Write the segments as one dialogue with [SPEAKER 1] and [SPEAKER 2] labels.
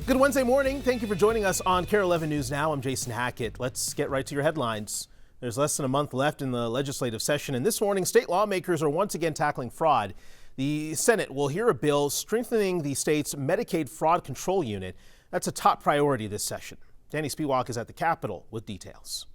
[SPEAKER 1] Good Wednesday morning. Thank you for joining us on Kare 11 News Now. I'm Jason Hackett. Let's get right to your headlines. There's less than a month left in the legislative session, and this morning state lawmakers are once again tackling fraud. The Senate will hear a bill strengthening the state's Medicaid fraud control unit. That's a top priority this session. Danny Spiewak is at the Capitol with details.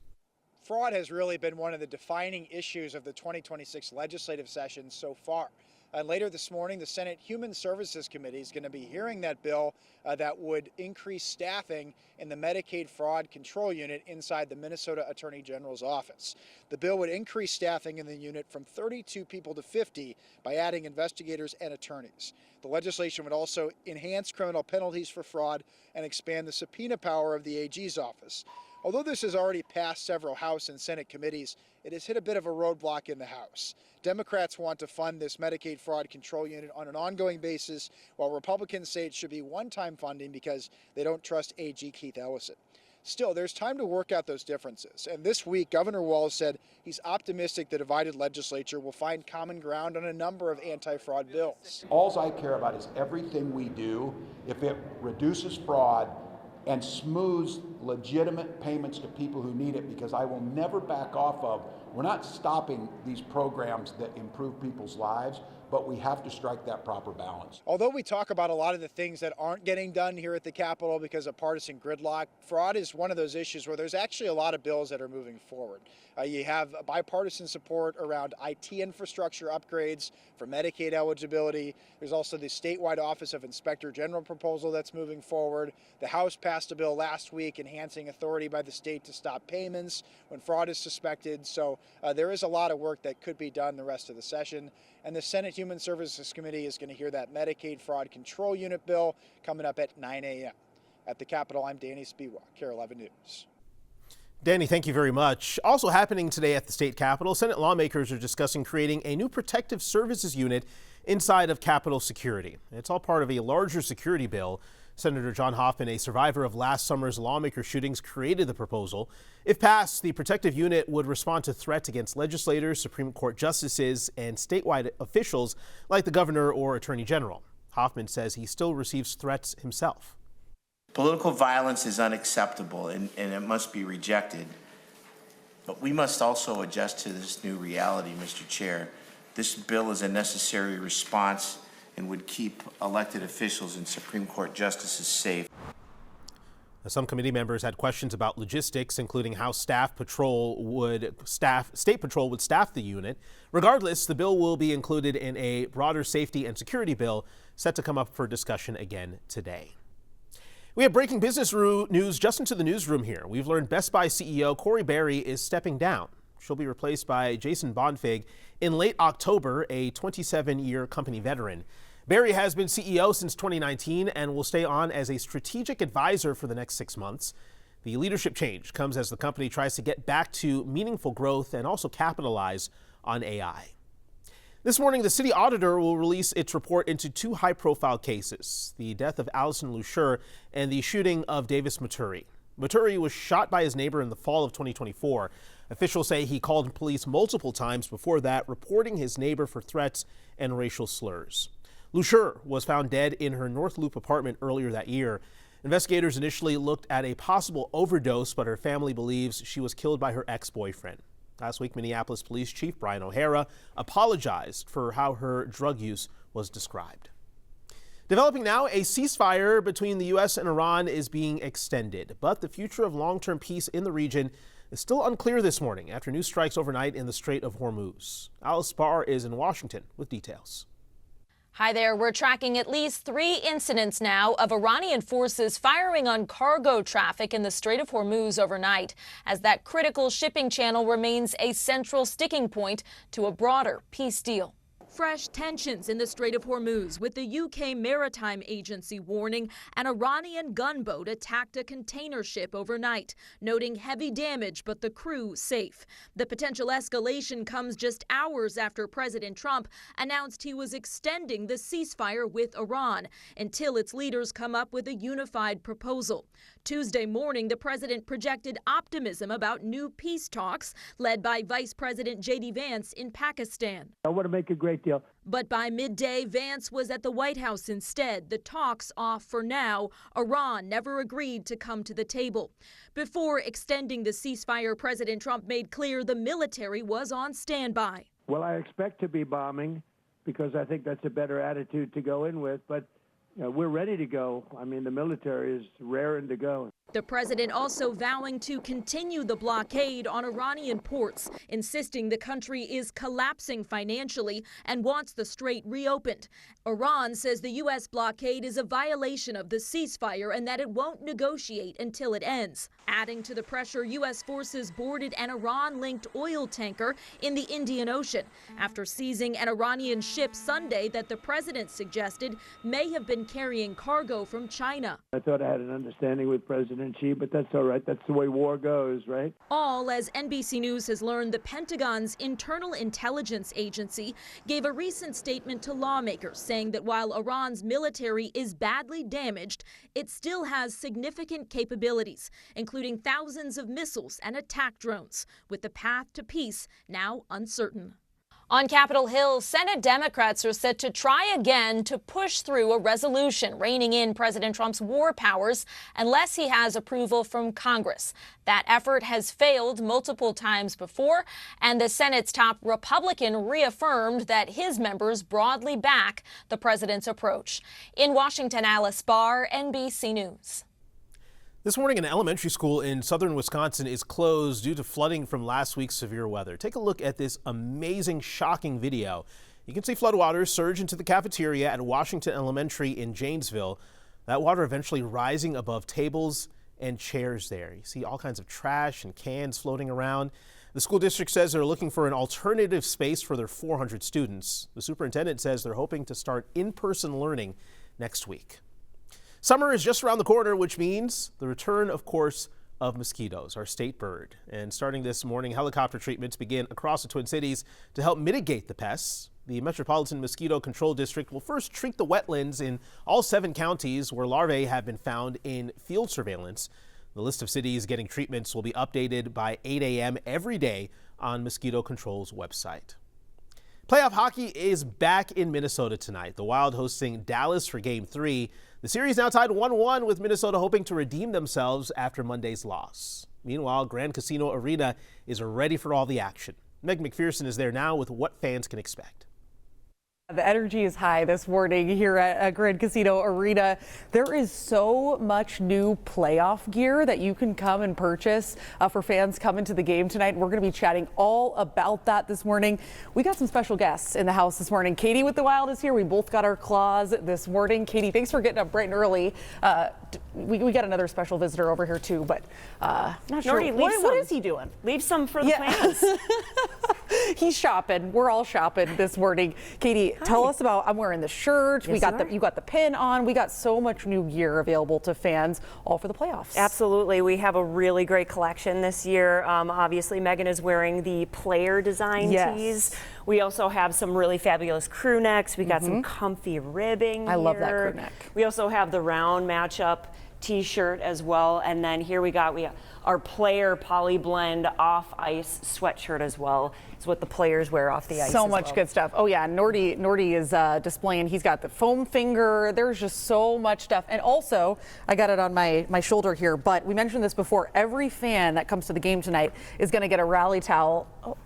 [SPEAKER 2] Fraud has really been one of the defining issues of the 2026 legislative session so far. And later this morning, the Senate Human Services Committee is going to be hearing that bill that would increase staffing in the Medicaid fraud control unit inside the Minnesota Attorney General's office. The bill would increase staffing in the unit from 32 people to 50 by adding investigators and attorneys. The legislation would also enhance criminal penalties for fraud and expand the subpoena power of the AG's office. Although this has already passed several House and Senate committees, it has hit a bit of a roadblock in the House. Democrats want to fund this Medicaid fraud control unit on an ongoing basis, while Republicans say it should be one-time funding because they don't trust AG Keith Ellison. Still, there's time to work out those differences. And this week, Governor Walz said he's optimistic the divided legislature will find common ground on a number of anti-fraud bills.
[SPEAKER 3] All I care about is everything we do, if it reduces fraud and smooths legitimate payments to people who need it, because I will never back off of, we're not stopping these programs that improve people's lives, but we have to strike that proper balance.
[SPEAKER 2] Although we talk about a lot of the things that aren't getting done here at the Capitol because of partisan gridlock, fraud is one of those issues where there's actually a lot of bills that are moving forward. You have bipartisan support around IT infrastructure upgrades for Medicaid eligibility. There's also the statewide Office of Inspector General proposal that's moving forward. The House passed a bill last week enhancing authority by the state to stop payments when fraud is suspected. So there is a lot of work that could be done the rest of the session. And the Senate Human Services Committee is going to hear that Medicaid fraud control unit bill coming up at 9 a.m. At the Capitol, I'm Danny Spiewak, Kare 11 News.
[SPEAKER 1] Danny, thank you very much. Also happening today at the state Capitol, Senate lawmakers are discussing creating a new protective services unit inside of Capitol security. It's all part of a larger security bill. Senator John Hoffman, a survivor of last summer's Lawmaker shootings, created the proposal. If passed, the protective unit would respond to threats against legislators, Supreme Court justices, and statewide officials like the governor or attorney general. Hoffman says he still receives threats himself.
[SPEAKER 4] Political violence is unacceptable and it must be rejected. But we must also adjust to this new reality, Mr. Chair. This bill is a necessary response and would keep elected officials and Supreme Court justices safe.
[SPEAKER 1] Some committee members had questions about logistics, including how State Patrol would staff the unit. Regardless, the bill will be included in a broader safety and security bill set to come up for discussion again today. We have breaking business news just into the newsroom here. We've learned Best Buy CEO Corey Berry is stepping down. She'll be replaced by Jason Bonfig in late October, a 27-year company veteran. Berry has been CEO since 2019 and will stay on as a strategic advisor for the next 6 months. The leadership change comes as the company tries to get back to meaningful growth and also capitalize on AI. This morning, the city auditor will release its report into 2 high-profile cases, the death of Allison Lusher and the shooting of Davis Maturi. Maturi was shot by his neighbor in the fall of 2024. Officials say he called police multiple times before that, reporting his neighbor for threats and racial slurs. Lusher was found dead in her North Loop apartment earlier that year. Investigators initially looked at a possible overdose, but her family believes she was killed by her ex-boyfriend. Last week, Minneapolis Police Chief Brian O'Hara apologized for how her drug use was described. Developing now, a ceasefire between the U.S. and Iran is being extended, but the future of long-term peace in the region is still unclear this morning after new strikes overnight in the Strait of Hormuz. Alice Barr is in Washington with details.
[SPEAKER 5] Hi there. We're tracking at least 3 incidents now of Iranian forces firing on cargo traffic in the Strait of Hormuz overnight, as that critical shipping channel remains a central sticking point to a broader peace deal. Fresh tensions in the Strait of Hormuz, with the UK Maritime Agency warning an Iranian gunboat attacked a container ship overnight, noting heavy damage but the crew safe. The potential escalation comes just hours after President Trump announced he was extending the ceasefire with Iran until its leaders come up with a unified proposal. Tuesday morning, the president projected optimism about new peace talks led by Vice President J.D. Vance in Pakistan.
[SPEAKER 6] I want to make a great deal.
[SPEAKER 5] But by midday, Vance was at the White House instead. The talks off for now. Iran never agreed to come to the table. Before extending the ceasefire, President Trump made clear the military was on standby.
[SPEAKER 6] Well, I expect to be bombing because I think that's a better attitude to go in with. But we're ready to go. I mean, the military is raring to go.
[SPEAKER 5] The president also vowing to continue the blockade on Iranian ports, insisting the country is collapsing financially and wants the strait reopened. Iran says the U.S. blockade is a violation of the ceasefire and that it won't negotiate until it ends. Adding to the pressure, U.S. forces boarded an Iran-linked oil tanker in the Indian Ocean after seizing an Iranian ship Sunday that the president suggested may have been carrying cargo from China.
[SPEAKER 6] I thought I had an understanding with President Xi, but that's all right. That's the way war goes, right?
[SPEAKER 5] All as NBC News has learned the Pentagon's Internal Intelligence Agency gave a recent statement to lawmakers saying that while Iran's military is badly damaged, it still has significant capabilities, including thousands of missiles and attack drones, with the path to peace now uncertain. On Capitol Hill, Senate Democrats are set to try again to push through a resolution reining in President Trump's war powers unless he has approval from Congress. That effort has failed multiple times before, and the Senate's top Republican reaffirmed that his members broadly back the president's approach. In Washington, Alice Barr, NBC News.
[SPEAKER 1] This morning, an elementary school in southern Wisconsin is closed due to flooding from last week's severe weather. Take a look at this amazing, shocking video. You can see floodwaters surge into the cafeteria at Washington Elementary in Janesville. That water eventually rising above tables and chairs there. You see all kinds of trash and cans floating around. The school district says they're looking for an alternative space for their 400 students. The superintendent says they're hoping to start in-person learning next week. Summer is just around the corner, which means the return, of course, of mosquitoes, our state bird. And starting this morning, helicopter treatments begin across the Twin Cities to help mitigate the pests. The Metropolitan Mosquito Control District will first treat the wetlands in all 7 counties where larvae have been found in field surveillance. The list of cities getting treatments will be updated by 8 a.m. every day on Mosquito Control's website. Playoff hockey is back in Minnesota tonight. The Wild hosting Dallas for Game 3. The series now tied 1-1 with Minnesota hoping to redeem themselves after Monday's loss. Meanwhile, Grand Casino Arena is ready for all the action. Meg McPherson is there now with what fans can expect.
[SPEAKER 7] The energy is high this morning here at Grand Casino Arena. There is so much new playoff gear that you can come and purchase for fans coming to the game tonight. We're going to be chatting all about that this morning. We got some special guests in the house this morning. Katie with the Wild is here. We both got our claws this morning. Katie, thanks for getting up bright and early. We got another special visitor over here too, but not sure. What is he doing?
[SPEAKER 8] Leave some for the fans.
[SPEAKER 7] He's shopping. We're all shopping this morning. Katie, tell us about, I'm wearing the shirt.
[SPEAKER 8] Yes,
[SPEAKER 7] you got the pin on. We got so much new gear available to fans, all for the playoffs.
[SPEAKER 8] Absolutely. We have a really great collection this year. Obviously, Megan is wearing the player design tees. We also have some really fabulous crew necks. We got some comfy ribbing
[SPEAKER 7] I love that crew neck.
[SPEAKER 8] We also have the round matchup t-shirt as well. And then here we got our player poly blend off ice sweatshirt as well. It's what the players wear off the ice.
[SPEAKER 7] So much good stuff. Oh yeah, Nordy is displaying. He's got the foam finger. There's just so much stuff. And also, I got it on my shoulder here, but we mentioned this before. Every fan that comes to the game tonight is going to get a rally towel. Oh.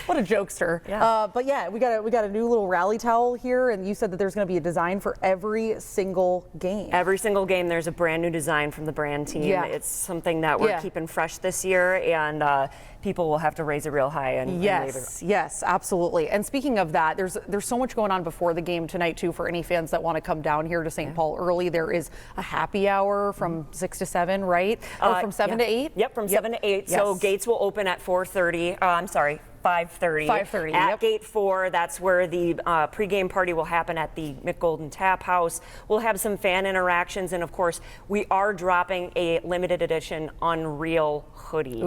[SPEAKER 7] What a jokester. Yeah. But yeah, we got a new little rally towel here, and you said that there's going to be a design for every single game.
[SPEAKER 8] Every single game there's a brand new design from the brand team. Yeah. It's something that we're keeping fresh this year, and people will have to raise it real high. And
[SPEAKER 7] yes, absolutely. And speaking of that, there's so much going on before the game tonight too for any fans that want to come down here to St. Paul early. There is a happy hour from 6 to 7, right? Or from 7 to 8?
[SPEAKER 8] Yep, from 7 to 8. Yes. So gates will open at 4:30. I'm sorry, 5:30.
[SPEAKER 7] 5:30,
[SPEAKER 8] At
[SPEAKER 7] yep.
[SPEAKER 8] Gate 4, that's where the pregame party will happen at the McGolden Tap House. We'll have some fan interactions, and of course, we are dropping a limited edition Unreal hoodie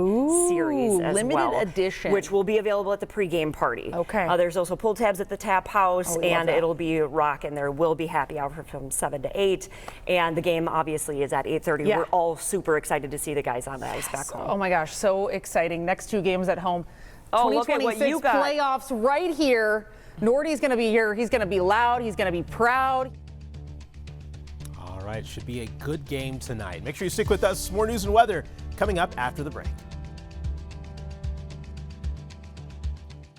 [SPEAKER 8] series as
[SPEAKER 7] limited
[SPEAKER 8] well,
[SPEAKER 7] edition,
[SPEAKER 8] which will be available at the pregame party.
[SPEAKER 7] Okay.
[SPEAKER 8] There's also pull tabs at the Tap House,
[SPEAKER 7] we love
[SPEAKER 8] and
[SPEAKER 7] that.
[SPEAKER 8] it'll be rocking. There will be happy hour from 7 to 8, and the game obviously is at 8:30.
[SPEAKER 7] Yeah.
[SPEAKER 8] We're all super excited to see the guys on the ice back home.
[SPEAKER 7] Oh my gosh, so exciting. Next 2 games at home.
[SPEAKER 8] Oh, look at what you got.
[SPEAKER 7] Playoffs right here. Nordy's going to be here. He's going to be loud. He's going to be proud.
[SPEAKER 1] All right, should be a good game tonight. Make sure you stick with us. More news and weather coming up after the break.